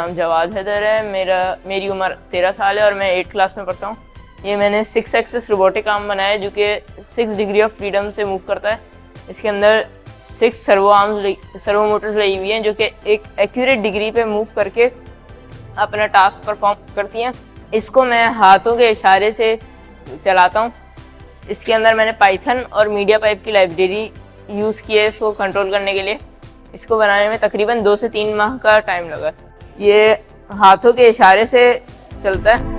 नाम जवाद हैदर है। मेरी उम्र 13 साल है और मैं 8th क्लास में पढ़ता हूँ। ये मैंने 6 एक्सेस रोबोटिक आर्म बनाया है जो कि 6 डिग्री ऑफ फ्रीडम से मूव करता है। इसके अंदर 6 सर्वो मोटर्स लगी हुई हैं जो कि एक एक्यूरेट डिग्री पे मूव करके अपना टास्क परफॉर्म करती हैं। इसको मैं हाथों के इशारे से चलाता हूँ। इसके अंदर मैंने पाइथन और मीडिया पाइप की लाइब्रेरी यूज़ की है इसको कंट्रोल करने के लिए। इसको बनाने में तकरीबन 2 से 3 माह का टाइम लगा। ये हाथों के इशारे से चलता है।